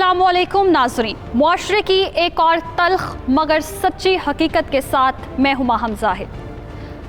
अस्सलामुअलैकुम नाज़रीन, मुआशरे की एक और तल्ख मगर सच्ची हकीकत के साथ मैं हुमा हमज़ाहिद।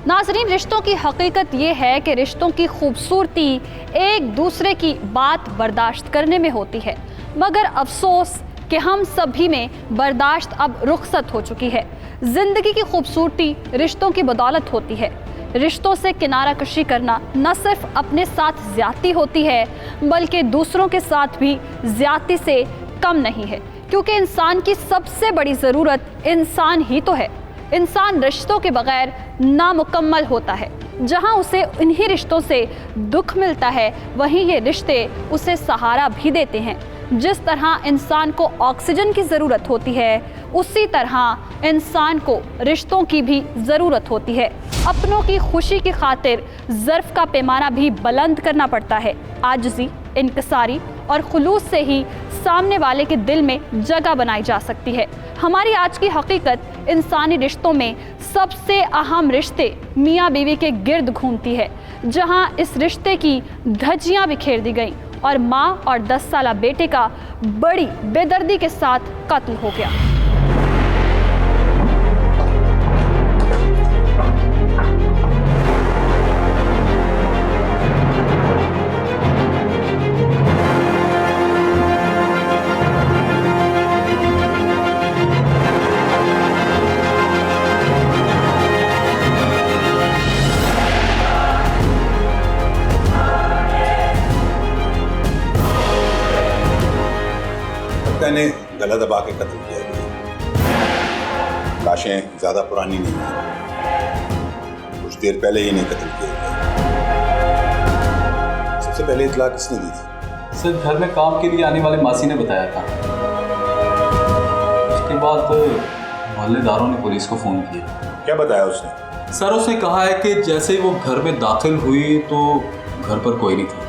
नाज़रीन, रिश्तों की हकीकत ये है कि रिश्तों की खूबसूरती एक दूसरे की बात बर्दाश्त करने में होती है, मगर अफसोस कि हम सभी में बर्दाश्त अब रुखसत हो चुकी है। ज़िंदगी की खूबसूरती रिश्तों की बदौलत होती है। रिश्तों से किनारा कशी करना न सिर्फ अपने साथ ज़्यादती होती है बल्कि दूसरों के साथ भी ज़्यादती से कम नहीं है, क्योंकि इंसान की सबसे बड़ी ज़रूरत इंसान ही तो है। इंसान रिश्तों के बगैर नामुकम्मल होता है। जहां उसे इन्हीं रिश्तों से दुख मिलता है, वहीं ये रिश्ते उसे सहारा भी देते हैं। जिस तरह इंसान को ऑक्सीजन की ज़रूरत होती है, उसी तरह इंसान को रिश्तों की भी ज़रूरत होती है। अपनों की खुशी की खातिर ज़र्फ़ का पैमाना भी बुलंद करना पड़ता है। आजिज़ी, इनकिसारी और खुलूस से ही सामने वाले के दिल में जगह बनाई जा सकती है। हमारी आज की हकीकत इंसानी रिश्तों में सबसे अहम रिश्ते मियाँ बीवी के गिर्द घूमती है, जहाँ इस रिश्ते की धज्जियाँ बिखेर दी गईं और माँ और 10 साला बेटे का बड़ी बेदर्दी के साथ कत्ल हो गया। ने गला दबा के कत्ल किया गया। लाशें ज्यादा पुरानी नहीं हैं, कुछ देर पहले ही इन्हें कत्ल किया गया। सबसे पहले इत्तला किसने दी थी? सर, घर में काम के लिए आने वाले मासी ने बताया था। उसके बाद मोहल्लेदारों ने पुलिस को फ़ोन किया। क्या बताया उसने? सर, उसने कहा है कि जैसे ही वो घर में दाखिल हुई तो घर पर कोई नहीं था,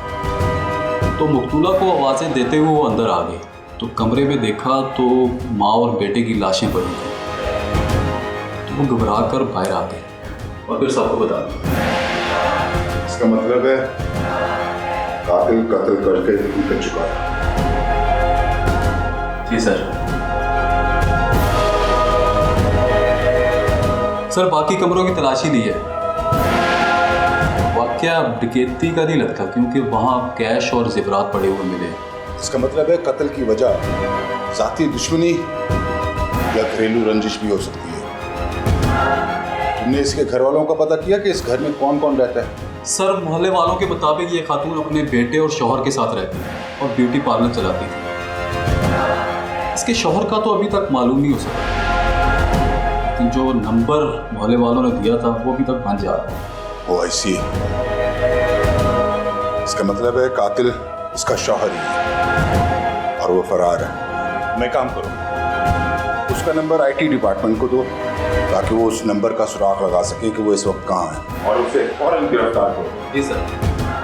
तो मकतूला को आवाज़ें देते हुए वो अंदर आ गई। तो कमरे में देखा तो माँ और बेटे की लाशें पड़ी थी, तो वो घबरा कर बाहर आ गए और फिर सबको बता दिया। इसका मतलब है कातिल कत्ल करके निकल चुका है। जी सर। सर, बाकी कमरों की तलाशी ली है। वाकया डकैती का नहीं लगता, क्योंकि वहाँ कैश और ज़ेवरात पड़े हुए मिले। इसका मतलब है कत्ल की वजह जाती दुश्मनी या घरेलू रंजिश भी हो सकती है। तुमने इसके घर वालों का पता किया कि इस घर में कौन कौन रहता है? सर, मोहल्ले वालों के मुताबिक ये खातून अपने बेटे और शौहर के साथ रहती है और ब्यूटी पार्लर चलाती थी। इसके शौहर का तो अभी तक मालूम नहीं हो सका, लेकिन जो नंबर मोहल्ले वालों ने दिया था वो अभी तक बन जा रहा है। ओ आई सी। इसका मतलब है कातिल इसका शौहर ही है और वो फरार है। मैं काम करूँ, उसका नंबर IT डिपार्टमेंट को दो ताकि वो उस नंबर का सुराग लगा सके कि वो इस वक्त कहाँ है, और उसे फौरन गिरफ्तार करो। जी सर।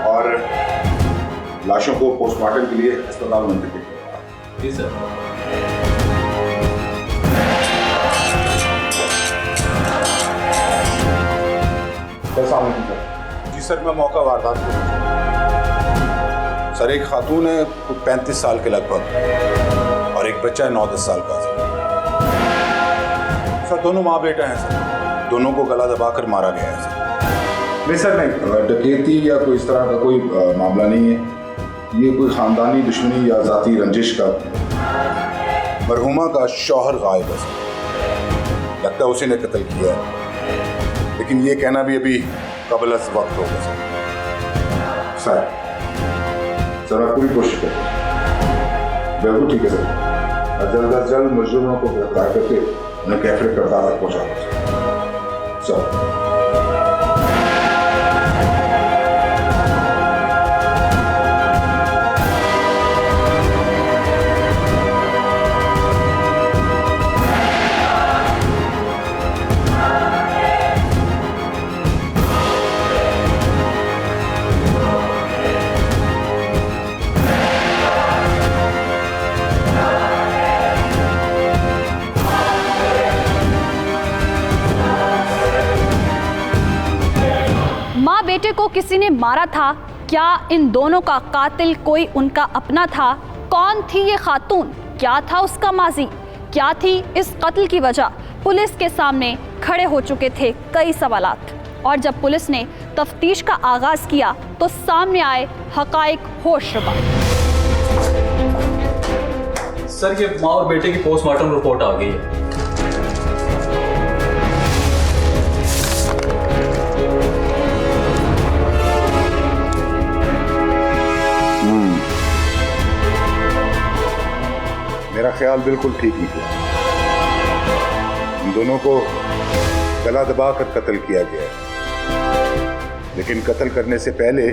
और लाशों को पोस्टमार्टम के लिए अस्पताल मंतकिल करो। जी सर। जी सर, मैं मौका वारदात करूँ। सर, एक खातून है 35 साल के लगभग और एक बच्चा है 9-10 साल का। सर, दोनों माँ बेटा हैं सर। दोनों को गला दबाकर मारा गया है सर। नहीं सर, नहीं, डकैती या कोई इस तरह का कोई मामला नहीं है। ये कोई ख़ानदानी दुश्मनी या ज़ाती रंजिश का। मरहुमा का शौहर गायब है सर। लगता है उसी ने कत्ल किया है, लेकिन ये कहना भी अभी कबल अज़ वक्त होगा सर। सर, आप पूरी कोशिश करें। बिल्कुल ठीक है सर। जल्द अज जल्द मुजरिमों को गिरफ्तार करके उन्हें कैफियत करतार तक पहुँचा सर। बेटे को किसी ने मारा था। क्या इन दोनों का कातिल कोई उनका अपना था? कौन थी ये खातून? क्या था उसका माजी, क्या थी इस कत्ल की वजह, पुलिस के सामने खड़े हो चुके थे कई सवालात। और जब पुलिस ने तफ्तीश का आगाज किया तो सामने आए हकाइक होशरुबा। सर, ये माँ और बेटे की पोस्टमार्टम रिपोर्ट आ गई है। मेरा ख्याल बिल्कुल ठीक निकला। इन दोनों को गला दबाकर कत्ल किया गया है, लेकिन कत्ल करने से पहले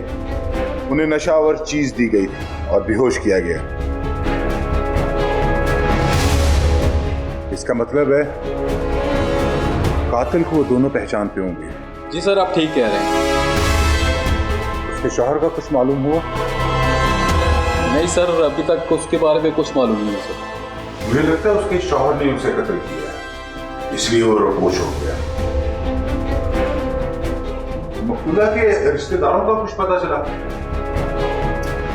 उन्हें नशावर चीज दी गई थी और बेहोश किया गया। इसका मतलब है कातिल को वो दोनों पहचानते होंगे। जी सर, आप ठीक कह रहे हैं। उसके शौहर का कुछ मालूम हुआ? नहीं सर, अभी तक उसके बारे में कुछ मालूम नहीं है सर। मुझे लगता है उसके शौहर ने उसे कत्ल किया, इसलिए वो रोपोश हो गया। मकतूला के रिश्तेदारों का कुछ पता चला?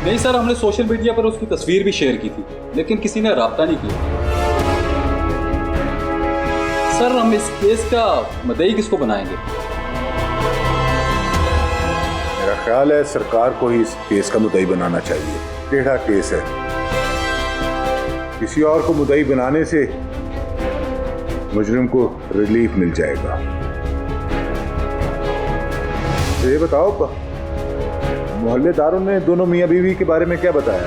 नहीं सर, हमने सोशल मीडिया पर उसकी तस्वीर भी शेयर की थी, लेकिन किसी ने राब्ता नहीं किया। सर, हम इस केस का मुद्दई किसको बनाएंगे? मेरा ख्याल है सरकार को ही इस केस का मुद्दई बनाना चाहिए। टेढ़ा केस है, किसी और को मुद्दई बनाने से मुजरिम को रिलीफ मिल जाएगा। तो ये बताओ, मोहल्लेदारों ने दोनों मियां बीवी के बारे में क्या बताया?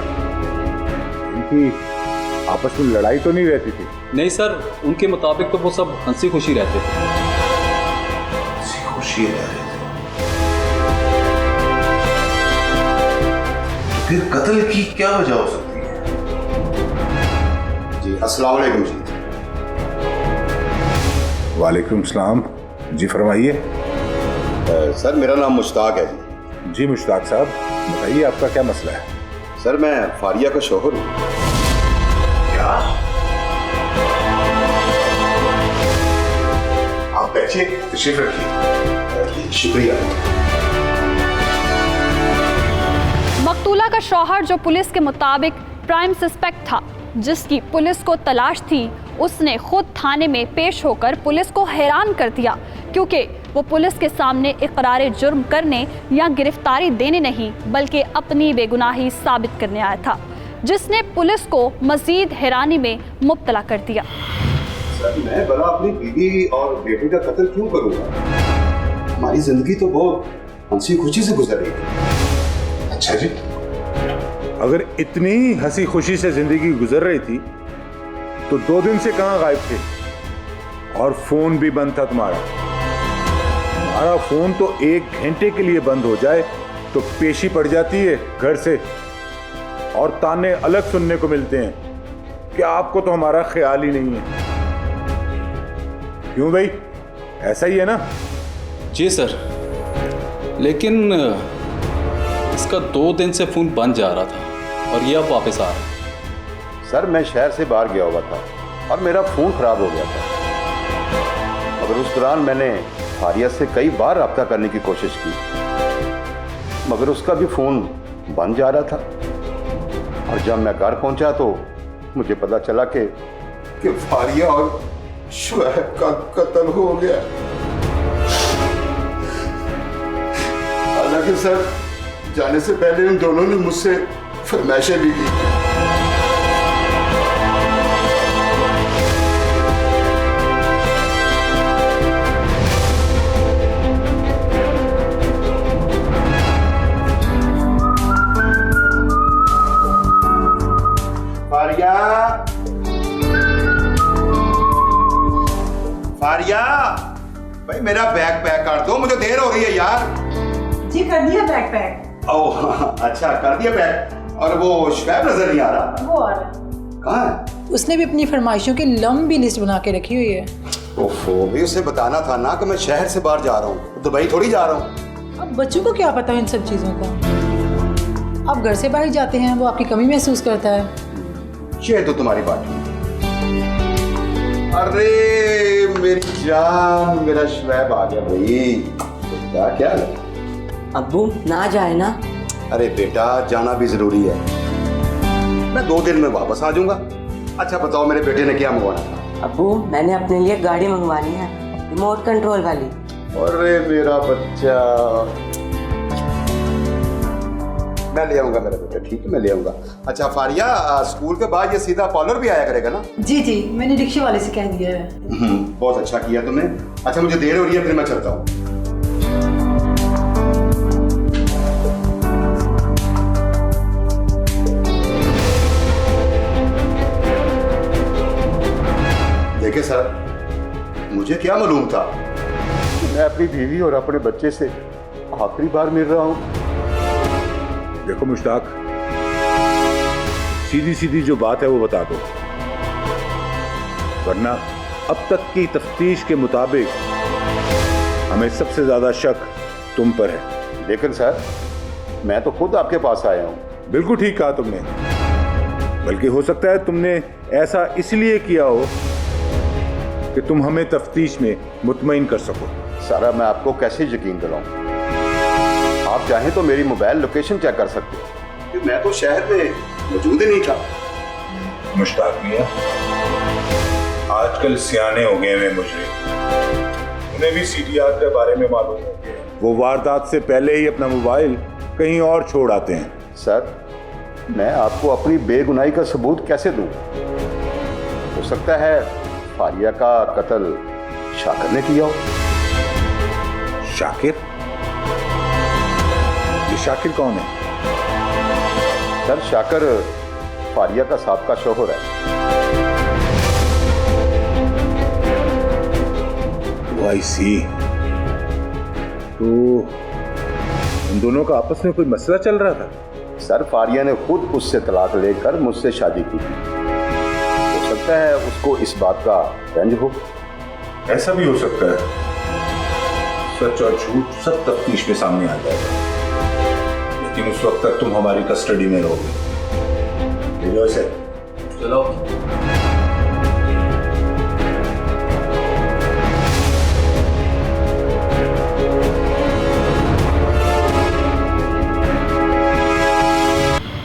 इनकी आपस में लड़ाई तो नहीं रहती थी? नहीं सर, उनके मुताबिक तो वो सब हंसी खुशी रहते थे। हंसी खुशी रह रहे थे? फिर कत्ल की क्या वजह हो सकती है? जी अस्सलाम वालेकुम जी। वालेकुम सलाम। जी फरमाइए। सर मेरा नाम मुश्ताक है जी। जी मुश्ताक साहब, बताइए आपका क्या मसला है? सर मैं फारिया का शौहर हूँ। क्या? आप बैठिए, तशरीफ रखिए। शुक्रिया। मकतूला का शौहर, जो पुलिस के मुताबिक प्राइम सस्पेक्ट था, जिसकी पुलिस को तलाश थी, उसने खुद थाने में पेश होकर पुलिस को हैरान कर दिया, क्योंकि वो पुलिस के सामने इकरार जुर्म करने या गिरफ्तारी देने नहीं, बल्कि अपनी बेगुनाही साबित करने आया था, जिसने पुलिस को मजीद हैरानी में मुब्तला कर दिया। सर मैं भला अपनी बीवी और बेटे का कत्ल क्यों करूँगा? हमारी जिंदगी तो बहुत हंसी खुशी से गुजर रही है। अच्छा जी, अगर इतनी ही हंसी खुशी से जिंदगी गुजर रही थी तो 2 दिन से कहां गायब थे? और फोन भी बंद था तुम्हारा। तुम्हारा फोन तो 1 घंटे के लिए बंद हो जाए तो पेशी पड़ जाती है घर से, और ताने अलग सुनने को मिलते हैं कि आपको तो हमारा ख्याल ही नहीं है। क्यों भाई, ऐसा ही है ना? जी सर, लेकिन इसका 2 दिन से फोन बंद जा रहा था और ये अब वापस आ रहा है। सर मैं शहर से बाहर गया हुआ था और मेरा फ़ोन ख़राब हो गया था, मगर उस दौरान मैंने फारिया से कई बार रब्ता करने की कोशिश की, मगर उसका भी फ़ोन बंद जा रहा था। और जब मैं घर पहुंचा तो मुझे पता चला कि फारिया और शुएब का कत्ल हो गया। हालांकि सर जाने से पहले उन दोनों ने मुझसे फरमाइशें भी की। फारिया, भाई मेरा बैग पैक कर दो, मुझे देर हो रही है यार। जी कर दिया बैग पैक। ओह अच्छा, कर दिया पैक। और वो शुएब नजर नहीं आ रहा। वो आ रहा कहाँ है? उसने भी अपनी फरमाइशों की लंबी लिस्ट बना के रखी हुई है। ओहो, भाई उसे बताना था ना कि मैं शहर से बाहर जा रहा हूँ, दुबई थोड़ी जा रहा हूँ। अब बच्चों को क्या पता इन सब चीज़ों का। आप घर से बाहर जाते हैं, वो आपकी कमी महसूस करता है। ये तो तुम्हारी बात है। अरे मेरी जान, मेरा शुएब आ गया भाई। क्या क्या है? अब्बू ना जाए ना। अरे बेटा, जाना भी जरूरी है। मैं 2 दिन में वापस आ जाऊंगा। अच्छा बताओ मेरे बेटे ने क्या मंगवाना था? अबू मैंने अपने लिए गाड़ी मंगवानी है, रिमोट कंट्रोल वाली। अरे मेरा बच्चा, मैं ले आऊंगा मेरा बेटा, ठीक है मैं ले आऊंगा। अच्छा फारिया, स्कूल के बाद ये सीधा पार्लर भी आया करेगा ना? जी जी, मैंने रिक्शे वाले से कह दिया है। बहुत अच्छा किया तुमने। अच्छा मुझे देर हो रही है, फिर मैं चलता हूँ। देखिए सर, मुझे क्या मालूम था कि मैं अपनी बीवी और अपने बच्चे से आखिरी बार मिल रहा हूँ। देखो मुश्ताक, सीधी सीधी जो बात है वो बता दो, वरना अब तक की तफ्तीश के मुताबिक हमें सबसे ज्यादा शक तुम पर है। लेकिन सर, मैं तो खुद आपके पास आया हूँ। बिल्कुल ठीक कहा तुमने, बल्कि हो सकता है तुमने ऐसा इसलिए किया हो कि तुम हमें तफ्तीश में मुतमईन कर सको। सारा, मैं आपको कैसे यकीन दिलाऊं? आप चाहें तो मेरी मोबाइल लोकेशन चेक कर सकते हो। मैं तो शहर में मौजूद ही नहीं था। मुश्ताक मियां, आजकल सियाने हो गए हैं मुजरिम, उन्हें भी सीडीआर के बारे में मालूम हो गया। वो वारदात से पहले ही अपना मोबाइल कहीं और छोड़ आते हैं। सर, मैं आपको अपनी बेगुनाही का सबूत कैसे दूं? हो सकता है फारिया का कत्ल शाकिर ने किया हो। शाकिर? ये शाकिर कौन है? सर, शाकिर फारिया का साबका शौहर है। आई सी। तो उन दोनों का आपस में कोई मसला चल रहा था? सर, फारिया ने खुद उससे तलाक लेकर मुझसे शादी की थी। हो सकता है उसको इस बात का रंज हो। ऐसा भी हो सकता है। सच और झूठ सब तफ्तीश में सामने आ जाएगा, लेकिन उस वक्त तक तुम हमारी कस्टडी में रहोगे। भेजो इसे। चलो।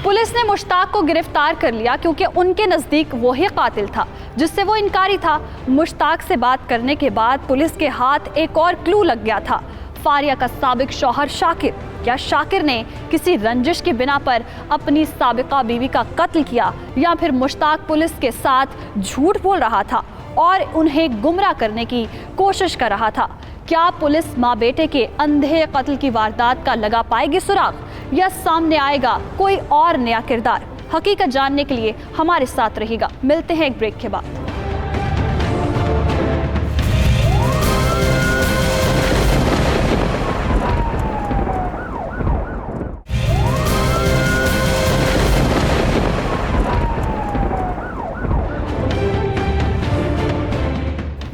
पुलिस ने मुश्ताक को गिरफ्तार कर लिया क्योंकि उनके नज़दीक वही कातिल था जिससे वो इनकारी था। मुश्ताक से बात करने के बाद पुलिस के हाथ एक और क्लू लग गया था, फारिया का साबिक शौहर शाकिर। क्या शाकिर ने किसी रंजिश की बिना पर अपनी साबिका बीवी का कत्ल किया, या फिर मुश्ताक पुलिस के साथ झूठ बोल रहा था और उन्हें गुमराह करने की कोशिश कर रहा था? क्या पुलिस माँ बेटे के अंधे कत्ल की वारदात का लगा पाएगी सुराग, या सामने आएगा कोई और नया किरदार? हकीकत जानने के लिए हमारे साथ रहिएगा। मिलते हैं एक ब्रेक के बाद।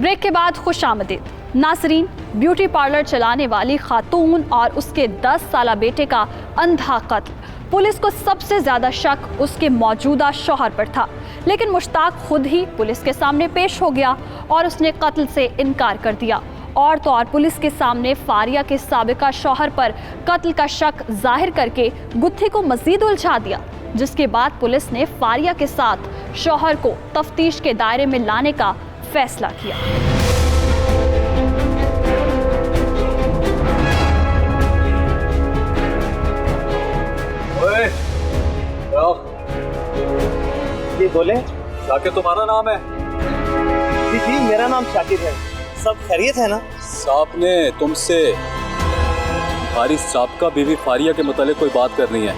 ब्रेक के बाद खुश आमदीद नाजरीन। ब्यूटी पार्लर चलाने वाली खातून और उसके 10 साला बेटे का अंधा कत्ल। पुलिस को सबसे ज्यादा शक उसके मौजूदा शौहर पर था, लेकिन मुश्ताक खुद ही पुलिस के सामने पेश हो गया और उसने कत्ल से इनकार कर दिया। और तो और पुलिस के सामने फारिया के साबिका शौहर पर कत्ल का शक जाहिर करके गुत्थी को मजीद उलझा दिया, जिसके बाद पुलिस ने फारिया के साथ शौहर को तफ्तीश के दायरे में लाने का फैसला किया। जी बोले। शाकिर तुम्हारा नाम है? जी जी, मेरा नाम शाकिर है। सब खैरियत है ना? साहब ने तुमसे तुम्हारी साबका बीवी फारिया के मुतालिक कोई बात करनी है।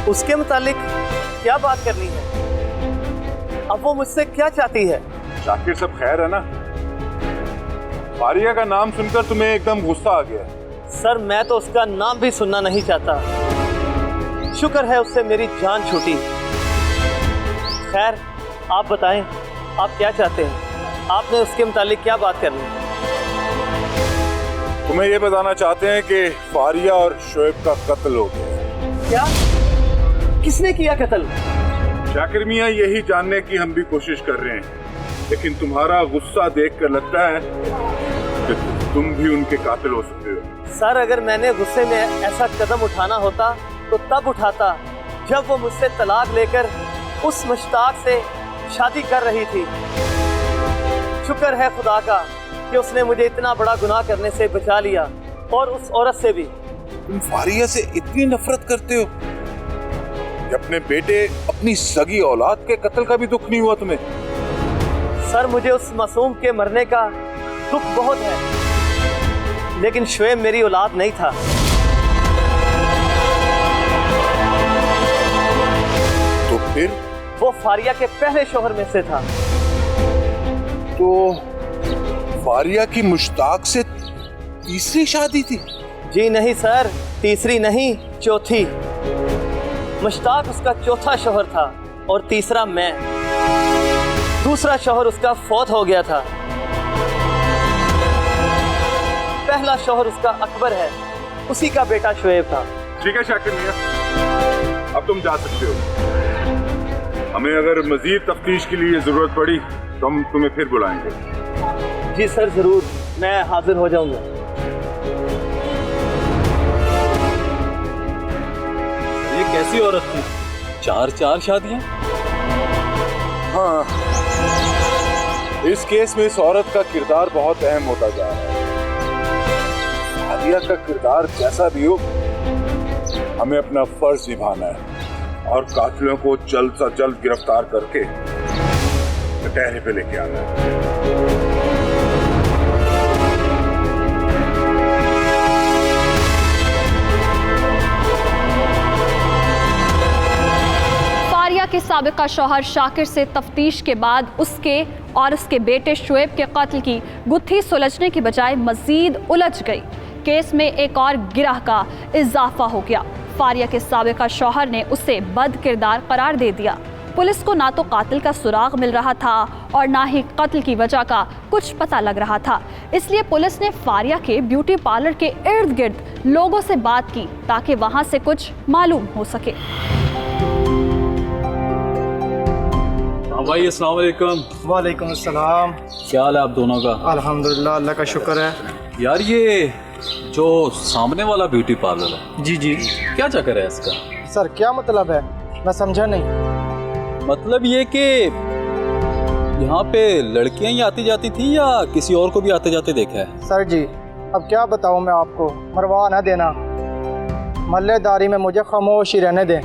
उसके मुतालिक क्या बात करनी है? अब वो मुझसे क्या चाहती है? शाकिर, सब खैर है ना? फारिया का नाम सुनकर तुम्हें एकदम गुस्सा आ गया? सर, मैं तो उसका नाम भी सुनना नहीं चाहता। शुक्र है उससे मेरी जान छूटी। खैर, आप बताएं, आप क्या चाहते हैं? आपने उसके मुतालिक क्या बात करनी है? तुम्हें ये बताना चाहते हैं कि फारिया और शोएब का कत्ल हो गया। क्या? किसने किया कत्ल? शाकिर मियां, यही जानने की हम भी कोशिश कर रहे हैं, लेकिन तुम्हारा गुस्सा देखकर लगता है कि तुम भी उनके कातिल हो सकते हो। सर, अगर मैंने गुस्से में ऐसा कदम उठाना होता तो तब उठाता जब वो मुझसे तलाक लेकर उस मुश्ताक से शादी कर रही थी। शुक्र है खुदा का कि उसने मुझे इतना बड़ा गुनाह करने से बचा लिया, और उस औरत से भी। तुम फारिया से इतनी नफरत करते हो कि अपने बेटे, अपनी सगी औलाद के कत्ल का भी दुख नहीं हुआ तुम्हें? सर, मुझे उस मासूम के मरने का दुख बहुत है, लेकिन शुएब मेरी औलाद नहीं था। तो फिर? वो फारिया के पहले शौहर में से था। तो फारिया की मुश्ताक से तीसरी शादी थी? जी नहीं सर, तीसरी नहीं, चौथी। मुश्ताक उसका चौथा शौहर था और तीसरा मैं। दूसरा शौहर उसका फौत हो गया था। पहला शौहर उसका अकबर है, उसी का बेटा शुएब था। ठीक है शाकिर मियां, अब तुम जा सकते हो। हमें अगर मजीद तफ्तीश के लिए जरूरत पड़ी तो हम तुम्हें फिर बुलाएंगे। जी सर, जरूर, मैं हाजिर हो जाऊंगा। ये कैसी औरत थी? 4 शादियां? हाँ, इस केस में इस औरत का किरदार बहुत अहम होता जा रहा है। फारिया का किरदार जैसा भी हो, हमें अपना फर्ज निभाना है और कातिलों को जल्द से जल्द गिरफ्तार करके कटहरे पे लेके आना है। फारिया के साबिका शौहर शाकिर से तफ्तीश के बाद उसके और उसके बेटे शुएब के कत्ल की गुत्थी सुलझने की बजाय मजीद उलझ गई। केस में एक और गिरह का इजाफा हो गया। फारिया के साबिका शौहर ने उसे बद किरदार करार दे दिया। पुलिस को ना तो कातिल का सुराग मिल रहा था और ना ही कत्ल की वजह का कुछ पता लग रहा था। इसलिए पुलिस ने फारिया के ब्यूटी पार्लर के इर्द गिर्द लोगों से बात की ताकि वहां से कुछ मालूम हो सके। भाई अस्सलाम वालेकुम। वालेकुम अस्सलाम। क्या हाल है आप दोनों का? अल्हम्दुलिल्लाह, अल्लाह का शुक्र है। यार ये जो सामने वाला ब्यूटी पार्लर है, जी जी, क्या चक्कर है इसका? सर क्या मतलब है, मैं समझा नहीं। मतलब ये कि यहाँ पे लड़कियाँ ही आती जाती थी या किसी और को भी आते जाते देखा है? सर जी, अब क्या बताऊँ मैं आपको, मरवा ना देना। मल्लेदारी में मुझे खामोश ही रहने दें।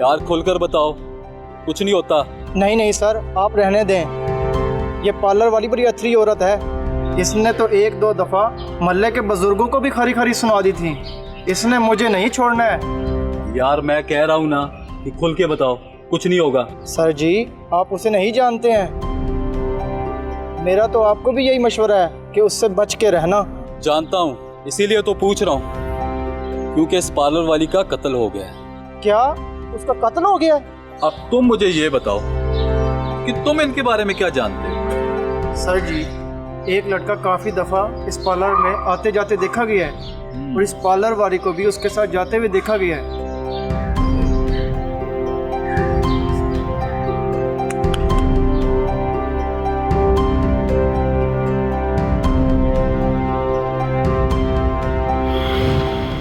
यार खुलकर बताओ, कुछ नहीं होता। नहीं नहीं सर, आप रहने दें। ये पार्लर वाली बड़ी अथरी औरत है। इसने तो 1-2 दफ़ा मोहल्ले के बुजुर्गों को भी खरी खरी सुना दी थी। इसने मुझे नहीं छोड़ना है। यार मैं कह रहा हूँ ना कि खुल के बताओ, कुछ नहीं होगा। सर जी, आप उसे नहीं जानते हैं। मेरा तो आपको भी यही मशवरा है कि उससे बच के रहना। जानता हूँ, इसीलिए तो पूछ रहा हूँ, क्योंकि इस पार्लर वाली का कत्ल हो गया है। क्या उसका कत्ल हो गया? अब तुम मुझे ये बताओ कि तुम इनके बारे में क्या जानते हो? सर जी, एक लड़का काफ़ी दफ़ा इस पार्लर में आते जाते देखा गया है और इस पार्लर वाली को भी उसके साथ जाते हुए देखा गया है।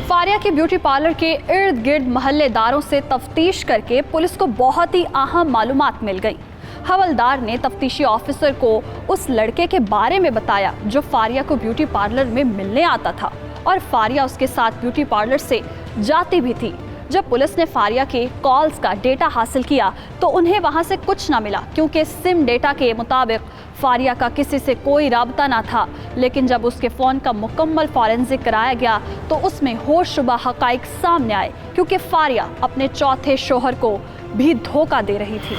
फारिया के ब्यूटी पार्लर के इर्द गिर्द महल्लेदारों से तफ्तीश करके पुलिस को बहुत ही अहम मालूमात मिल गई। हवलदार ने तफ्तीशी ऑफिसर को उस लड़के के बारे में बताया जो फारिया को ब्यूटी पार्लर में मिलने आता था और फारिया उसके साथ ब्यूटी पार्लर से जाती भी थी। जब पुलिस ने फारिया के कॉल्स का डेटा हासिल किया तो उन्हें वहां से कुछ ना मिला, क्योंकि सिम डेटा के मुताबिक फारिया का किसी से कोई राबता ना था। लेकिन जब उसके फ़ोन का मुकम्मल फॉरेंसिक कराया गया तो उसमें होशरुबा हक़ाइक़ सामने आए, क्योंकि फारिया अपने चौथे शौहर को भी धोखा दे रही थी।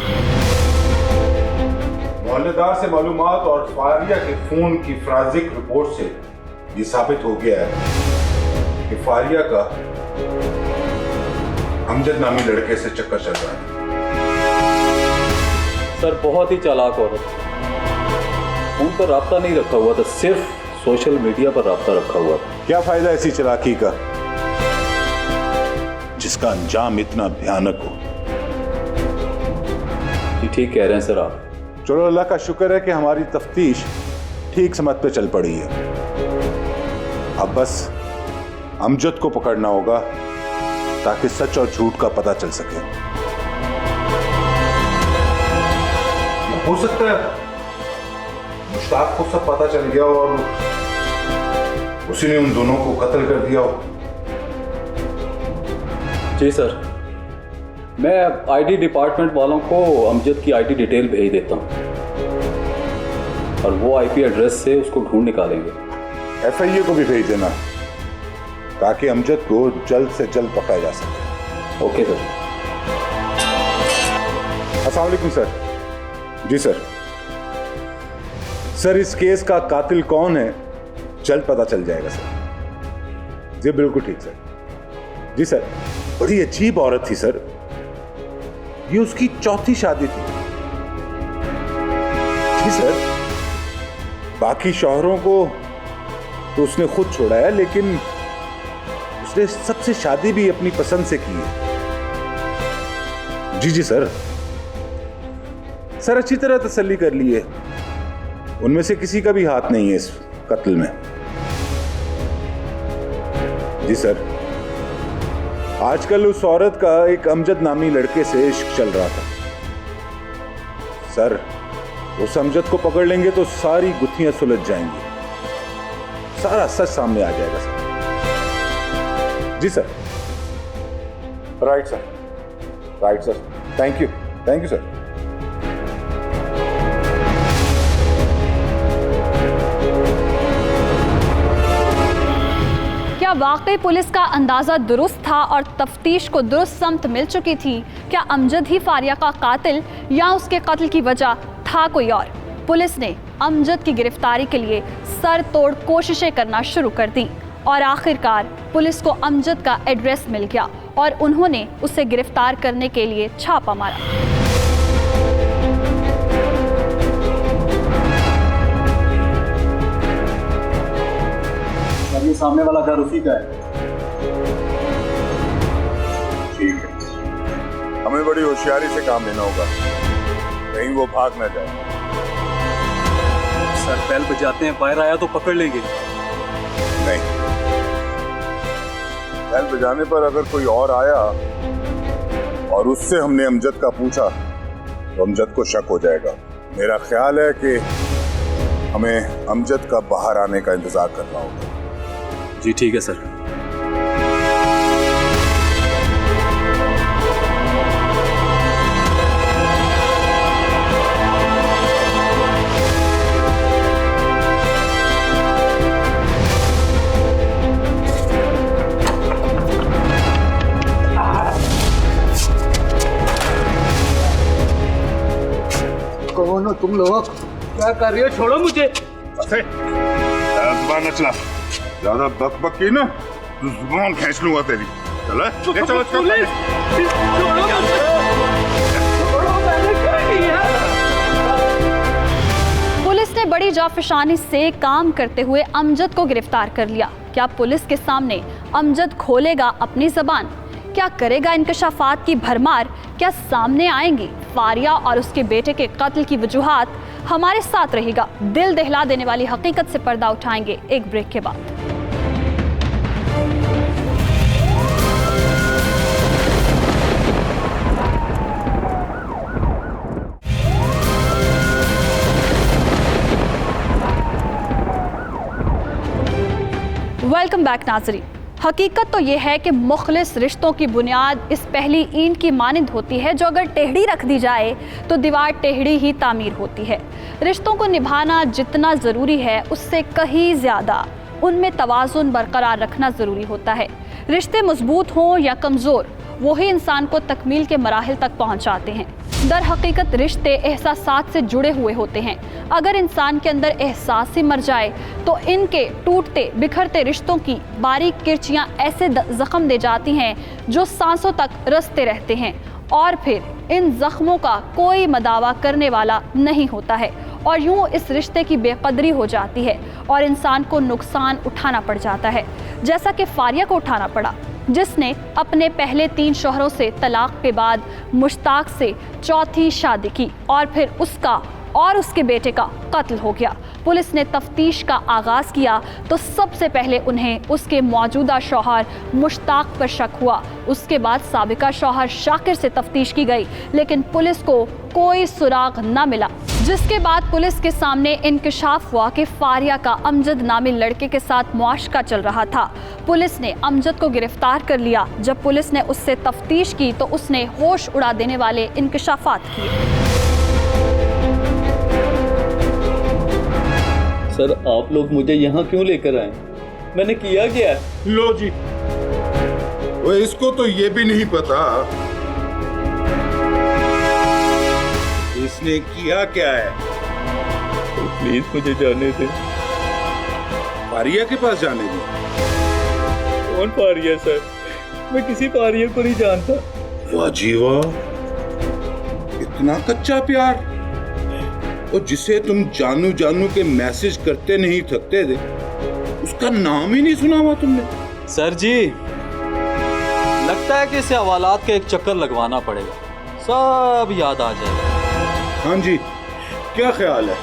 मोहल्लेदार से मालूमात और फारिया के फोन की फोरेंसिक रिपोर्ट से ये साबित हो गया है कि फारिया का अमजद नामी लड़के से चक्कर चल रहा है। सर बहुत ही चालाक औरत, फोन पर राब्ता नहीं रखा हुआ था, सिर्फ सोशल मीडिया पर राब्ता रखा हुआ था। क्या फायदा ऐसी चालाकी का जिसका अंजाम इतना भयानक हो। जी ठीक कह रहे हैं सर आप। चलो अल्लाह का शुक्र है कि हमारी तफ्तीश ठीक समत पे चल पड़ी है। अब बस अमजद को पकड़ना होगा ताकि सच और झूठ का पता चल सके। हो सकता है मुश्ताक को सब पता चल गया और उसी ने उन दोनों को कत्ल कर दिया हो। जी सर, मैं आईटी डिपार्टमेंट वालों को अमजद की आईटी डिटेल भेज देता हूँ और वो आईपी एड्रेस से उसको ढूंढ निकालेंगे। एफआईए को भी भेज देना ताकि अमजद को जल्द से जल्द पकड़ा जा सके। Okay sir. अस्सलाम वालेकुम सर। जी सर। सर इस केस का कातिल कौन है जल्द पता चल जाएगा सर। जी बिल्कुल ठीक सर। जी सर, बड़ी अजीब औरत थी सर, ये उसकी चौथी शादी थी। जी सर, बाकी शौहरों को तो उसने खुद छोड़ा है, लेकिन उसने सबसे शादी भी अपनी पसंद से की है। जी जी सर। सर अच्छी तरह तसल्ली कर ली है, उनमें से किसी का भी हाथ नहीं है इस कत्ल में। जी सर, आजकल उस औरत का एक अमजद नामी लड़के से इश्क चल रहा था। सर उस अमजद को पकड़ लेंगे तो सारी गुत्थियां सुलझ जाएंगी, सारा सच सामने आ जाएगा सर। जी sir. Right sir, right sir. Thank you sir. क्या वाकई पुलिस का अंदाज़ा दुरुस्त था और तफ्तीश को दुरुस्त समत मिल चुकी थी? क्या अमजद ही फारिया का कातिल या उसके कत्ल की वजह था कोई और? पुलिस ने अमजद की गिरफ्तारी के लिए सर तोड़ कोशिशें करना शुरू कर दी और आखिरकार पुलिस को अमजद का एड्रेस मिल गया और उन्होंने उसे गिरफ्तार करने के लिए छापा मारा। ये सामने वाला घर उसी का है। ठीक है, हमें बड़ी होशियारी से काम लेना होगा, कहीं वो भाग ना जाए। सर बैल बजाते हैं, बाहर आया तो पकड़ लेंगे। नहीं, बैल बजाने पर अगर कोई और आया और उससे हमने अमजद का पूछा तो अमजद को शक हो जाएगा। मेरा ख्याल है कि हमें अमजद का बाहर आने का इंतजार करना होगा। जी ठीक है सर। कौन हो तुम लोग? क्या कर रही हो? छोड़ो मुझे। जुबान न चला, ज्यादा बक बक की ना तो जुबान खींच लूंगा तेरी। चलो पुलिस ने बड़ी जाफिशानी से काम करते हुए अमजद को गिरफ्तार कर लिया। क्या पुलिस के सामने अमजद खोलेगा अपनी जबान? क्या करेगा इंकशाफात की भरमार? क्या सामने आएंगी फारिया और उसके बेटे के कत्ल की वजूहात? हमारे साथ रहेगा, दिल दहला देने वाली हकीकत से पर्दा उठाएंगे एक ब्रेक के बाद। वेलकम बैक नाज़रीन। हकीकत तो ये है कि मुखलिस रिश्तों की बुनियाद इस पहली ईंट की मानिंद होती है जो अगर टेढ़ी रख दी जाए तो दीवार टेढ़ी ही तामीर होती है। रिश्तों को निभाना जितना ज़रूरी है उससे कहीं ज़्यादा उनमें तवाज़ुन बरकरार रखना ज़रूरी होता है। रिश्ते मजबूत हों या कमज़ोर, वही इंसान को तकमील के मराहिल तक पहुँचाते हैं। दर हकीकत रिश्ते एहसासात से जुड़े हुए होते हैं। अगर इंसान के अंदर एहसास ही मर जाए तो इनके टूटते बिखरते रिश्तों की बारीक किरचियाँ ऐसे जख्म दे जाती हैं जो सांसों तक रसते रहते हैं और फिर इन जख्मों का कोई मदावा करने वाला नहीं होता है और यूँ इस रिश्ते की बेकदरी हो जाती है और इंसान को नुकसान उठाना पड़ जाता है, जैसा कि फारिया को उठाना पड़ा, जिसने अपने पहले 3 शौहरों से तलाक के बाद मुश्ताक से चौथी शादी की और फिर उसका और उसके बेटे का कत्ल हो गया। पुलिस ने तफ्तीश का आगाज़ किया तो सबसे पहले उन्हें उसके मौजूदा शौहर मुश्ताक पर शक हुआ। उसके बाद साबिका शौहर शाकिर से तफ्तीश की गई, लेकिन पुलिस को कोई सुराग न मिला, जिसके बाद पुलिस के सामने इंकशाफ हुआ कि फारिया का अमजद नामी लड़के के साथ मुआशका चल रहा था। पुलिस ने अमजद को गिरफ्तार कर लिया। जब पुलिस ने उससे तफ्तीश की तो उसने होश उड़ा देने वाले इंकशाफात किए। सर, आप लोग मुझे यहाँ क्यों लेकर आए? मैंने किया क्या है? लो जी, वो इसको तो ये भी नहीं पता इसने किया क्या है। तो प्लीज मुझे जाने दे। फारिया के पास जाने दे। कौन फारिया सर? मैं किसी फारिया को नहीं जानता। वाह जी वाह, इतना कच्चा प्यार। और जिसे तुम जानू जानू के मैसेज करते नहीं थकते थे, उसका नाम ही नहीं सुना हुआ तुमने। सर जी, लगता है कि इसे हवालात का एक चक्कर लगवाना पड़ेगा, सब याद आ जाएगा। हाँ जी, क्या ख्याल है?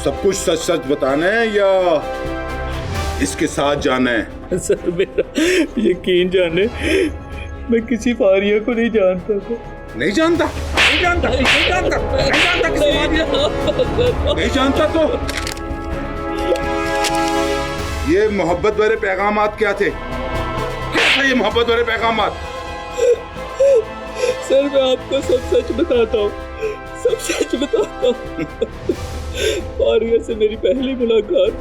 सब कुछ सच सच बताना है या इसके साथ जाना है? सर, मेरा यकीन जाने, मैं किसी फारिया को नहीं जानता था। नहीं जानता? नहीं जानता? नहीं जानता? नहीं जानता किसी फारिया को? नहीं जानता तो ये मोहब्बत भरे पैगामात क्या थे? क्या था ये मोहब्बत भरे पैगामात? सर, मैं आपको सब सच बताता हूँ, सब सच बताता हूँ। फारिया से मेरी पहली मुलाकात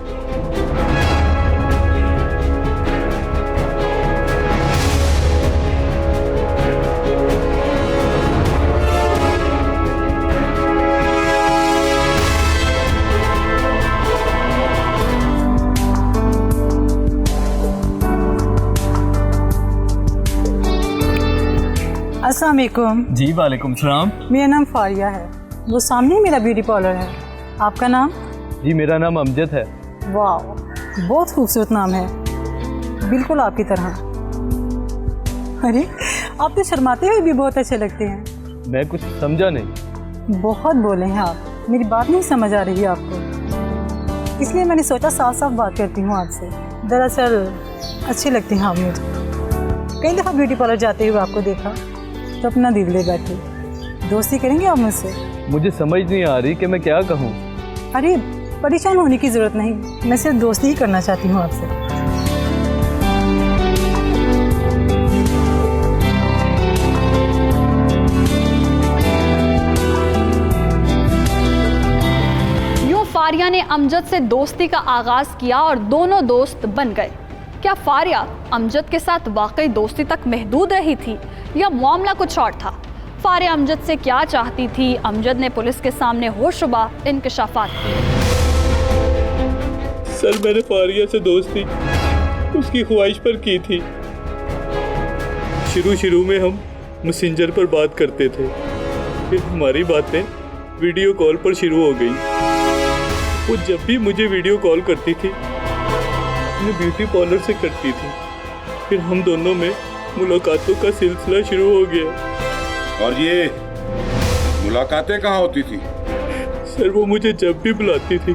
अस्सलाम वालेकुम। जी वालेकुम सलाम। मेरा नाम फारिया है, वो सामने मेरा ब्यूटी पार्लर है। आपका नाम? जी, मेरा नाम अमजद है। वाह, बहुत खूबसूरत नाम है, बिल्कुल आपकी तरह। अरे, आप तो शर्माते हुए भी बहुत अच्छे लगते हैं। मैं कुछ समझा नहीं। बहुत बोले हैं आप, मेरी बात नहीं समझ आ रही है आपको, इसलिए मैंने सोचा साफ साफ बात करती हूँ आपसे। दरअसल अच्छे लगते हैं आप मुझे। कई दफ़ा ब्यूटी पार्लर जाते हुए आपको देखा तो अपना दिल ले बैठे। दोस्ती करेंगे आप मुझसे? मुझे समझ नहीं आ रही कि मैं क्या कहूँ। अरे, परेशान होने की ज़रूरत नहीं, मैं सिर्फ दोस्ती ही करना चाहती हूँ आपसे। यूं फारिया ने अमजद से दोस्ती का आगाज किया और दोनों दोस्त बन गए। क्या फारिया अमजद के साथ वाकई दोस्ती तक महदूद रही थी या मामला कुछ और था? फारिया अमजद से क्या चाहती थी? अमजद ने पुलिस के सामने होशरुबा इंकशाफात किए। सर, मैंने फारिया से दोस्ती उसकी ख्वाहिश पर की थी। शुरू में हम मैसेंजर पर बात करते थे, फिर हमारी बातें वीडियो कॉल पर शुरू हो गई। वो जब भी मुझे वीडियो कॉल करती थी, अपने ब्यूटी पार्लर से करती थी। फिर हम दोनों में मुलाकातों का सिलसिला शुरू हो गया। और ये मुलाकातें कहाँ होती थी? सर, वो मुझे जब भी बुलाती थी,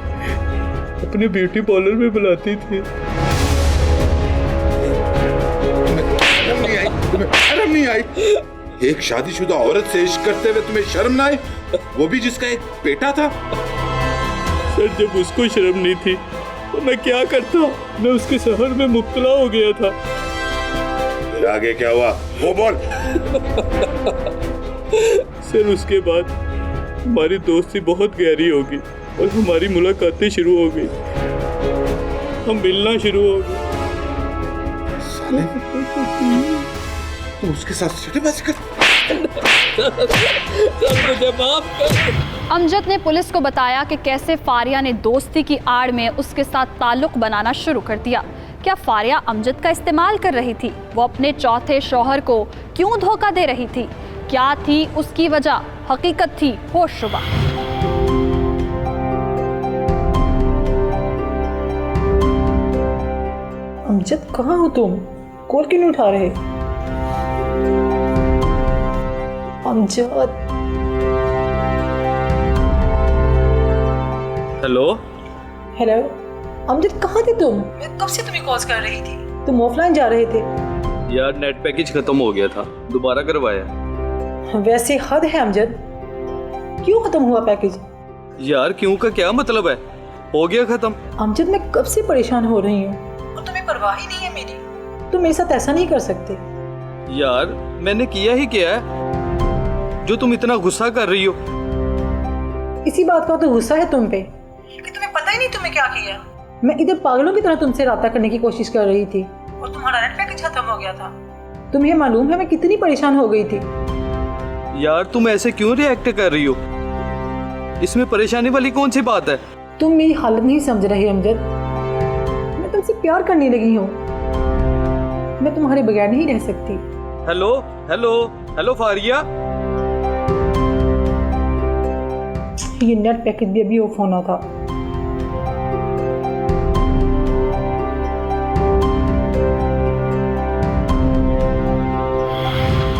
अपने ब्यूटी पार्लर में बुलाती थी। तुम्हें शर्म नहीं आई? एक शादीशुदा औरत से इश्क करते हुए तुम्हें शर्म ना आई? वो भी जिसका एक बेटा था। सर, जब उसको शर्म नहीं थी तो मैं क्या करता? मैं उसके शहर में मुब्तला हो गया था। फिर आगे क्या हुआ वो बोल। सर, उसके बाद हमारी दोस्ती बहुत गहरी हो गई और हमारी मुलाकातें शुरू हो गई। हम मिलना शुरू हो गए। तुम उसके साथ सट्टेबाजी कर? मुझे माफ कर। अमजद ने पुलिस को बताया कि कैसे फारिया ने दोस्ती की आड़ में उसके साथ ताल्लुक बनाना शुरू कर दिया। क्या फारिया अमजद का इस्तेमाल कर रही थी? वो अपने चौथे शौहर को क्यों धोखा दे रही थी? क्या थी उसकी वजह? हकीकत थी होशरुबा। अमजद, कहाँ हो तुम? कॉल क्यों नहीं उठा रहे? अमजद। हेलो हेलो, अमजद कहाँ थे तुम? मैं कब से तुम्हें कॉल्स कर रही थी। तुम ऑफलाइन जा रहे थे। यार, नेट पैकेज खत्म हो गया था, दोबारा करवाया। वैसे हद है अमजद, क्यों खत्म हुआ पैकेज? यार क्यों का क्या मतलब है? हो गया खत्म। अमजद, मैं कब से परेशान हो रही हूँ और तुम्हें परवाह ही नहीं है मेरी। तुम मेरे साथ ऐसा नहीं कर सकते। यार मैंने किया ही क्या है जो तुम इतना गुस्सा कर रही हो? इसी बात का तो गुस्सा है तुम पे कि तुम्हें पता ही नहीं तुमने क्या किया। मैं इधर पागलों की तरह तुमसे राब्ता करने की कोशिश कर रही थी और तुम्हारा नेट पैकेज खत्म हो गया था। तुम्हें मालूम है मैं कितनी परेशान हो गई थी। यार तुम ऐसे क्यों रिएक्ट कर रही हो? इसमें परेशानी वाली कौन सी बात है? तुम मेरी हालत नहीं समझ रहे अमजद। मैं तुमसे प्यार करने लगी हूँ। मैं तुम्हारे बगैर नहीं रह सकती। Hello hello hello Faria. ये नेट पैकेज भी अभी ऑफ होना था।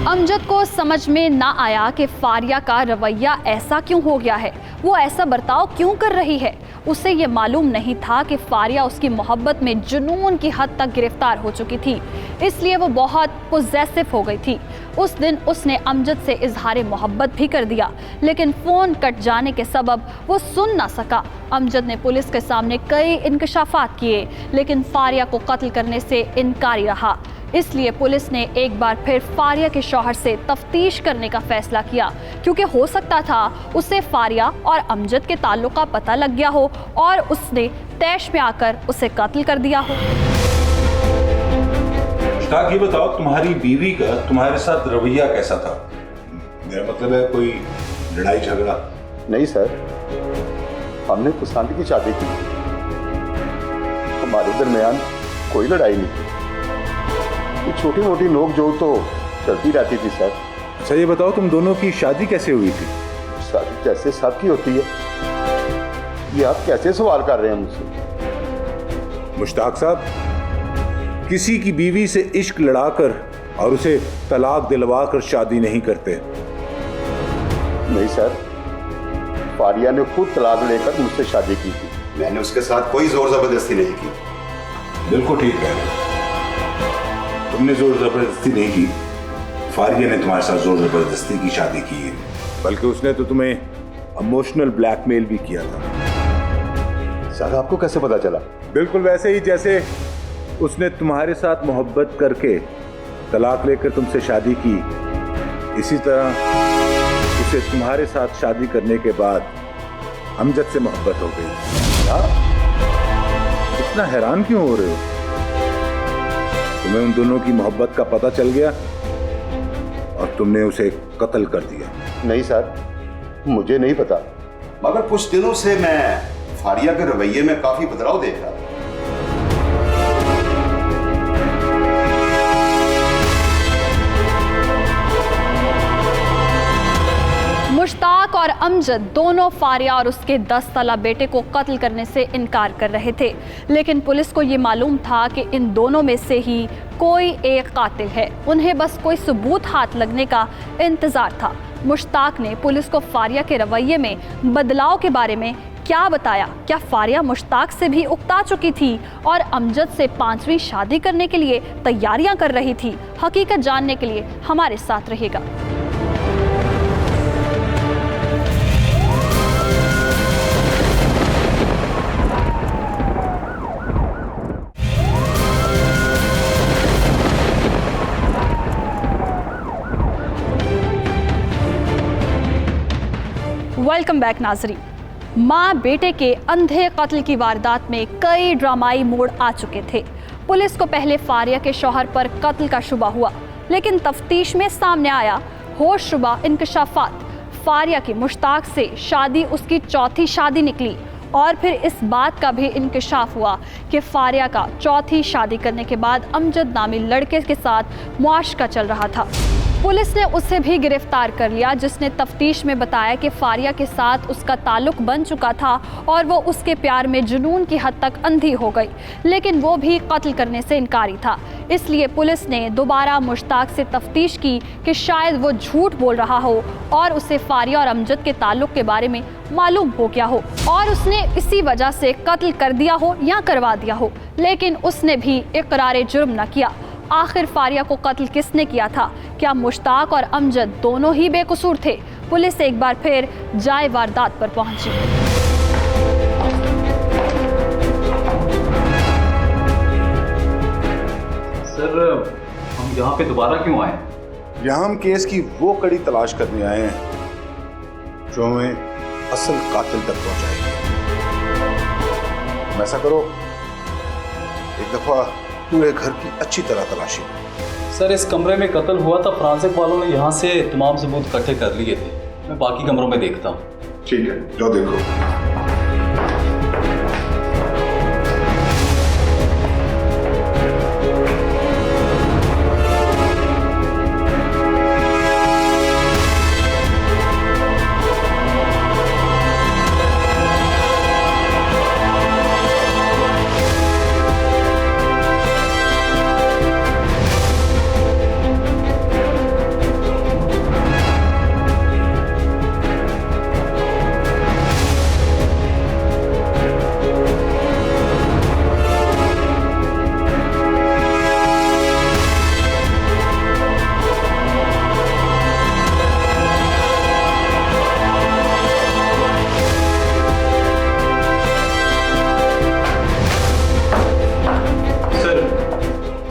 अमजद को समझ में ना आया कि फारिया का रवैया ऐसा क्यों हो गया है, वो ऐसा बर्ताव क्यों कर रही है। उसे ये मालूम नहीं था कि फारिया उसकी मोहब्बत में जुनून की हद तक गिरफ्तार हो चुकी थी, इसलिए वो बहुत पोजेसिव हो गई थी। उस दिन उसने अमजद से इजहार मोहब्बत भी कर दिया, लेकिन फ़ोन कट जाने के सबब वो सुन ना सका। अमजद ने पुलिस के सामने कई इंकशाफात किए, लेकिन फारिया को कत्ल करने से इनकारी रहा। इसलिए पुलिस ने एक बार फिर फारिया के शौहर से तफ्तीश करने का फैसला किया, क्योंकि हो सकता था उसे फारिया और अमजद के ताल्लुक का पता लग गया हो और उसने तैश में आकर उसे कत्ल कर दिया हो। मुश्ताक, ये बताओ तुम्हारी बीवी का तुम्हारे साथ रवैया कैसा था? मेरा मतलब है कोई लड़ाई झगड़ा? नहीं सर, हमने कुशांत की शादी की। हमारे दरमियान कोई लड़ाई नहीं। ये छोटी मोटी नोक-झोंक तो चलती रहती थी सर। अच्छा ये बताओ तुम दोनों की शादी कैसे हुई थी? शादी जैसे सबकी होती है। ये आप कैसे सवाल कर रहे हैं मुझसे? मुश्ताक साहब, किसी की बीवी से इश्क लड़ाकर और उसे तलाक दिलवाकर शादी नहीं करते। नहीं सर, फारिया ने खुद तलाक लेकर मुझसे शादी की थी। मैंने उसके साथ कोई जोर जबरदस्ती नहीं की। बिल्कुल ठीक कह रहे हो, तुमने जोर जबरदस्ती नहीं की। फारिया ने तुम्हारे साथ जोर जबरदस्ती की शादी की है, बल्कि उसने तो तुम्हें इमोशनल ब्लैकमेल भी किया था। सर आपको कैसे पता चला? बिल्कुल वैसे ही जैसे उसने तुम्हारे साथ मोहब्बत करके तलाक लेकर तुमसे शादी की, इसी तरह उसे तुम्हारे साथ शादी करने के बाद अमजद से मोहब्बत हो गई। क्या? इतना हैरान क्यों हो रहे हो? तुम्हें उन दोनों की मोहब्बत का पता चल गया और तुमने उसे कत्ल कर दिया। नहीं सर, मुझे नहीं पता। मगर कुछ दिनों से मैं फारिया के रवैये में काफी बदलाव देख रहा था। मुश्ताक और अमजद दोनों फारिया और उसके 10 साला बेटे को कत्ल करने से इनकार कर रहे थे, लेकिन पुलिस को ये मालूम था कि इन दोनों में से ही कोई एक कातिल है। उन्हें बस कोई सबूत हाथ लगने का इंतज़ार था। मुश्ताक ने पुलिस को फारिया के रवैये में बदलाव के बारे में क्या बताया? क्या फारिया मुश्ताक से भी उकता चुकी थी और अमजद से 5वीं शादी करने के लिए तैयारियां कर रही थी? हकीकत जानने के लिए हमारे साथ रहेगा। वेलकम बैक नाजरीन। माँ बेटे के अंधे कत्ल की वारदात में कई ड्रामाई मोड़ आ चुके थे। पुलिस को पहले फारिया के शौहर पर कत्ल का शुबा हुआ, लेकिन तफ्तीश में सामने आया होशरुबा इंकशाफात। फारिया की मुश्ताक से शादी उसकी चौथी शादी निकली और फिर इस बात का भी इंकशाफ हुआ कि फारिया का चौथी शादी करने के बाद अमजद नामी लड़के के साथ मुआशका चल रहा था। पुलिस ने उसे भी गिरफ्तार कर लिया, जिसने तफ्तीश में बताया कि फारिया के साथ उसका ताल्लुक बन चुका था और वो उसके प्यार में जुनून की हद तक अंधी हो गई, लेकिन वो भी कत्ल करने से इनकारी था। इसलिए पुलिस ने दोबारा मुश्ताक से तफ्तीश की कि शायद वो झूठ बोल रहा हो और उसे फारिया और अमजद के ताल्लुक के बारे में मालूम हो गया हो और उसने इसी वजह से कत्ल कर दिया हो या करवा दिया हो, लेकिन उसने भी इकरार जुर्म न किया। आखिर फारिया को कत्ल किसने किया था? क्या मुश्ताक और अमजद दोनों ही बेकसूर थे? पुलिस एक बार फिर जाए वारदात पर पहुंची। सर, हम यहाँ पे दोबारा क्यों आए? यहाँ हम केस की वो कड़ी तलाश करने आए हैं जो हमें असल कातिल तक पहुंचाएगी। ऐसा करो, एक दफा पूरे घर की अच्छी तरह तलाशी। सर, इस कमरे में कत्ल हुआ था, फ्रांसिक वालों ने यहाँ से तमाम सबूत इकट्ठे कर लिए थे। मैं बाकी कमरों में देखता हूँ। ठीक है, जाओ देखो।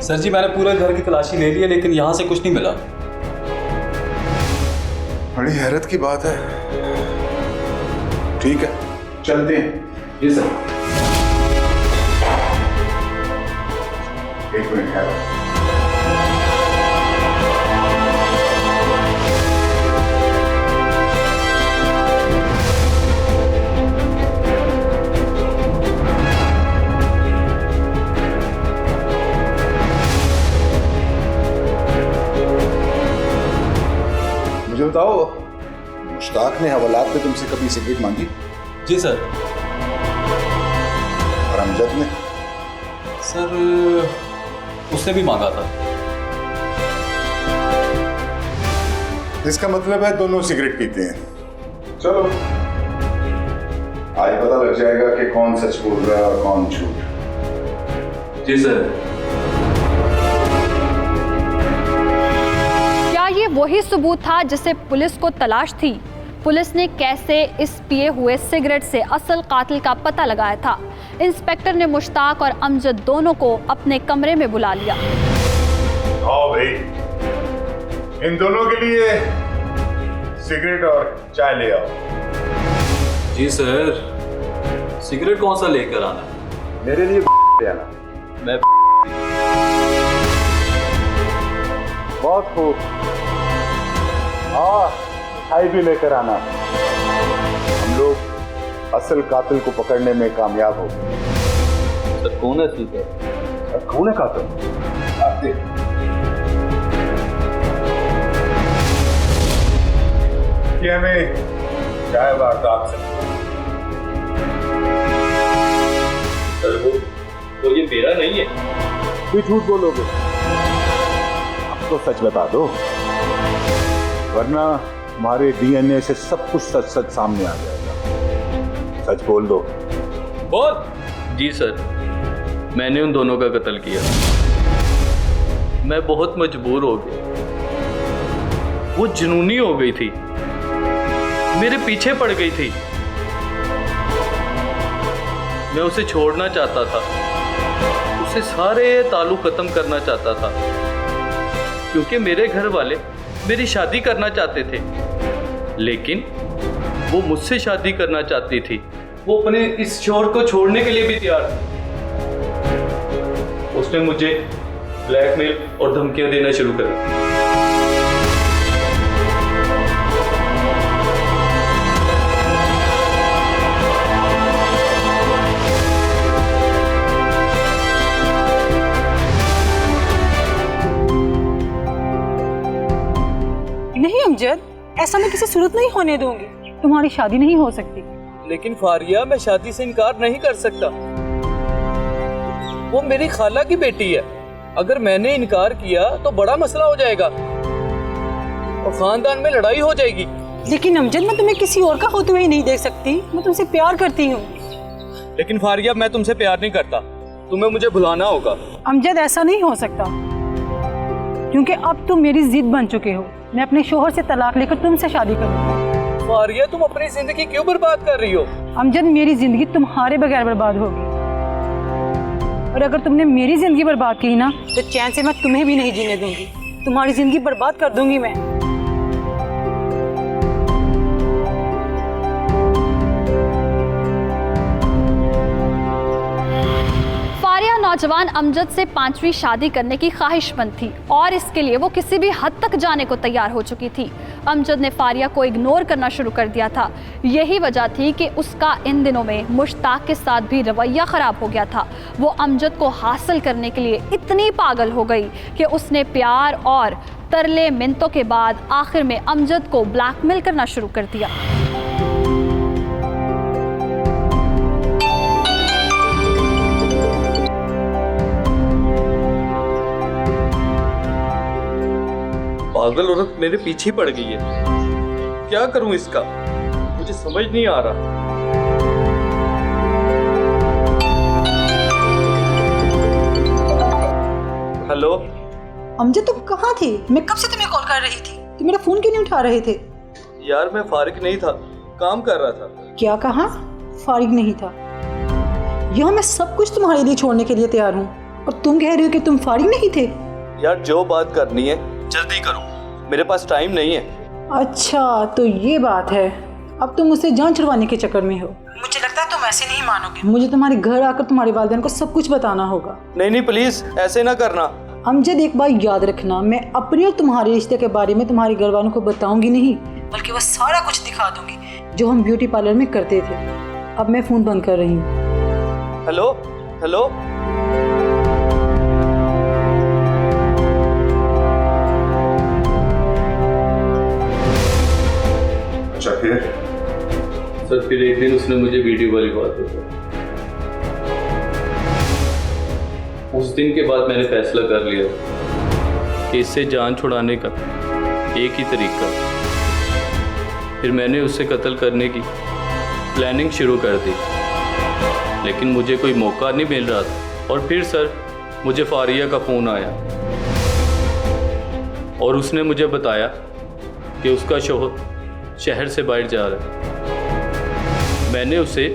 सर जी, मैंने पूरे घर की तलाशी ले ली है, लेकिन यहाँ से कुछ नहीं मिला। बड़ी हैरत की बात है। ठीक है, चलते हैं। जी सर। एक मिनट है। मुझे बताओ, मुश्ताक ने हवालात में तुमसे कभी सिगरेट मांगी? जी सर। और अमजद ने? सर, उसने भी मांगा था। इसका मतलब है दोनों सिगरेट पीते हैं। चलो, आज पता लग जाएगा कि कौन सच बोल रहा है और कौन झूठ। जी सर। क्या ये वही सबूत था जिसे पुलिस को तलाश थी? पुलिस ने कैसे इस पिए हुए सिगरेट से असल कातिल का पता लगाया था? इंस्पेक्टर ने मुश्ताक और अमजद दोनों को अपने कमरे में बुला लिया। आओ भाई, इन दोनों के लिए सिगरेट और चाय ले आओ। जी सर। सिगरेट कौन सा लेकर आना? मेरे लिए ले आना। मैं बहुत खूब। हाँ, मिठाई भी लेकर आना। हम लोग असल कातिल को पकड़ने में कामयाब हो गए। सर, कौन है असल कातिल? कौन है कातिल? आप देख। कि हमें चाय वारदात से तो ये मेरा नहीं है। कोई झूठ बोलोगे? अब तो सच बता दो, वरना हमारे डीएनए से सब कुछ सच सच सामने आ जाएगा। सच बोल दो। बोल। जी सर, मैंने उन दोनों का कत्ल किया। मैं बहुत मजबूर हो गया। वो जुनूनी हो गई थी, मेरे पीछे पड़ गई थी। मैं उसे छोड़ना चाहता था, उसे सारे ताल्लुक खत्म करना चाहता था, क्योंकि मेरे घर वाले मेरी शादी करना चाहते थे, लेकिन वो मुझसे शादी करना चाहती थी। वो अपने इस शोहर को छोड़ने के लिए भी तैयार थी। उसने मुझे ब्लैकमेल और धमकियां देना शुरू कर दी। नहीं अमजद, ऐसा मैं किसी सूरत नहीं होने दूंगी। तुम्हारी शादी नहीं हो सकती। लेकिन फारिया, मैं शादी से इनकार नहीं कर सकता। वो मेरी खाला की बेटी है। अगर मैंने इनकार किया तो बड़ा मसला हो जाएगा और खानदान में लड़ाई हो जाएगी। लेकिन अमजद, मैं तुम्हें किसी और का होते हुए नहीं देख सकती। मैं तुमसे प्यार करती हूँ। लेकिन फारिया, मैं तुमसे प्यार नहीं करता। तुम्हें मुझे भुलाना होगा। अमजद, ऐसा नहीं हो सकता। क्योंकि अब तुम मेरी जिद बन चुके हो। मैं अपने शोहर से तलाक लेकर तुमसे शादी करूंगी। फारिया, तुम अपनी जिंदगी क्यों बर्बाद कर रही हो? अमजद, मेरी जिंदगी तुम्हारे बगैर बर्बाद होगी, और अगर तुमने मेरी जिंदगी बर्बाद की ना तो चैन से मैं तुम्हें भी नहीं जीने दूंगी। तुम्हारी जिंदगी बर्बाद कर दूंगी मैं। फारिया नौजवान अमजद से 5वीं शादी करने की ख्वाहिशमंद थी और इसके लिए वो किसी भी हद तक जाने को तैयार हो चुकी थी। अमजद ने फारिया को इग्नोर करना शुरू कर दिया था। यही वजह थी कि उसका इन दिनों में मुश्ताक के साथ भी रवैया ख़राब हो गया था। वो अमजद को हासिल करने के लिए इतनी पागल हो गई कि उसने प्यार और तरले मिन्नतों के बाद आखिर में अमजद को ब्लैकमेल करना शुरू कर दिया। पागल औरत मेरे पीछे पड़ गई है, क्या करूं इसका, मुझे समझ नहीं आ रहा। हेलो अमजद, तुम कहाँ थे? मैं कब से तुम्हें कॉल कर रही थी, तुम मेरा फोन क्यों नहीं उठा रहे थे? यार मैं फारिग नहीं था, काम कर रहा था। क्या कहा? फारिग नहीं था? यहाँ मैं सब कुछ तुम्हारे लिए छोड़ने के लिए तैयार हूँ और तुम कह रहे हो कि तुम फारिग नहीं थे। यार जो बात करनी है जल्दी करो, मेरे पास टाइम नहीं है। अच्छा तो ये बात है, अब तुम मुझसे जान छुड़वाने के चक्कर में हो। मुझे लगता है तुम ऐसे नहीं मानोगे। मुझे तुम्हारे घर आकर तुम्हारे वालिदैन को सब कुछ बताना होगा। नहीं नहीं प्लीज ऐसे ना करना। अमजद, एक बात याद रखना, मैं अपने और तुम्हारे रिश्ते के बारे में तुम्हारे घर वालों को बताऊंगी नहीं, बल्कि वह सारा कुछ दिखा दूंगी जो हम ब्यूटी पार्लर में करते थे। अब मैं फोन बंद कर रही हूँ। हेलो हेलो, अच्छा फिर? सर फिर एक दिन उसने मुझे वीडियो वाली बात बताई। उस दिन के बाद मैंने फैसला कर लिया कि इससे जान छुड़ाने का एक ही तरीका। फिर मैंने उससे कत्ल करने की प्लानिंग शुरू कर दी, लेकिन मुझे कोई मौका नहीं मिल रहा था। और फिर सर मुझे फारिया का फ़ोन आया और उसने मुझे बताया कि उसका शौहर शहर से बाहर जा रहा है। मैंने उसे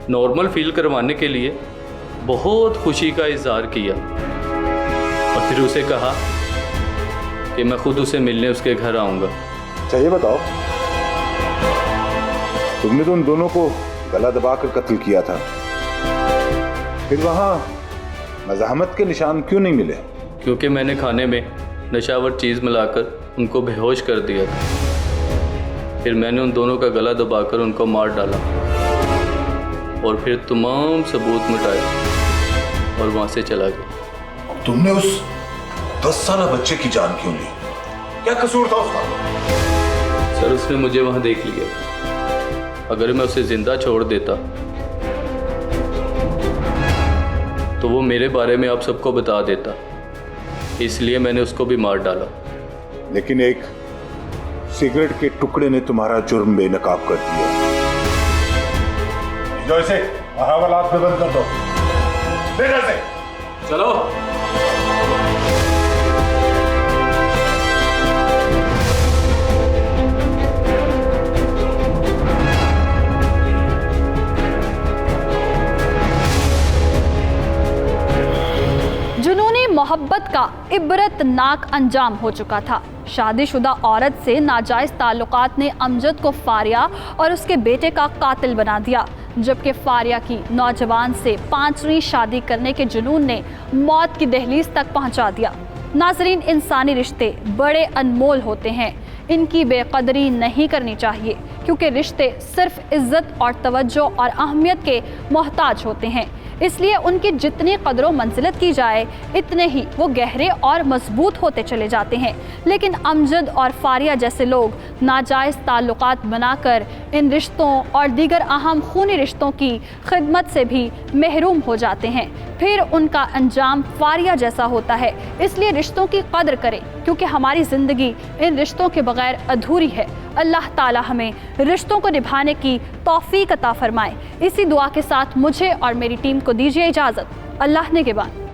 नॉर्मल फील करवाने के लिए बहुत खुशी का इजहार किया और फिर उसे कहा कि मैं खुद उसे मिलने उसके घर आऊँगा। अच्छा ये बताओ, तुमने तो उन दोनों को गला दबाकर कत्ल किया था, फिर वहाँ मज़ाहमत के निशान क्यों नहीं मिले? क्योंकि मैंने खाने में नशावर चीज़ मिलाकर उनको बेहोश कर दिया था। फिर मैंने उन दोनों का गला दबाकर उनको मार डाला और फिर तमाम सबूत मिटाए और वहाँ से चला गया। तुमने उस 10 साल बच्चे की जान क्यों ली? क्या कसूर था उसका? सर उसने मुझे वहाँ देख लिया, अगर मैं उसे जिंदा छोड़ देता तो वो मेरे बारे में आप सबको बता देता, इसलिए मैंने उसको भी मार डाला। लेकिन एक सिगरेट के टुकड़े ने तुम्हारा जुर्म बेनकाब कर दिया। जो इसे हवालात में बंद कर दो। से चलो। जुनूनी मोहब्बत का इबरतनाक अंजाम हो चुका था। शादीशुदा औरत से नाजायज़ ताल्लुकात ने अमजद को फारिया और उसके बेटे का कातिल बना दिया, जबकि फारिया की नौजवान से 5वीं शादी करने के जुनून ने मौत की दहलीज तक पहुंचा दिया। नाजरीन, इंसानी रिश्ते बड़े अनमोल होते हैं, इनकी बेकदरी नहीं करनी चाहिए, क्योंकि रिश्ते सिर्फ इज्जत और तवज्जो और अहमियत के मोहताज होते हैं। इसलिए उनकी जितनी कदर मंजिलत की जाए इतने ही वो गहरे और मजबूत होते चले जाते हैं। लेकिन अमजद और फारिया जैसे लोग नाजायज़ ताल्लुकात बनाकर इन रिश्तों और दीगर अहम खूनी रिश्तों की खिदमत से भी महरूम हो जाते हैं, फिर उनका अंजाम फारिया जैसा होता है। इसलिए रिश्तों की कदर करें, क्योंकि हमारी ज़िंदगी इन रिश्तों के बगैर अधूरी है। अल्लाह ताला हमें रिश्तों को निभाने की तौफीक अता फरमाए। इसी दुआ के साथ मुझे और मेरी टीम को दीजिए इजाज़त। अल्लाह ने के बाद।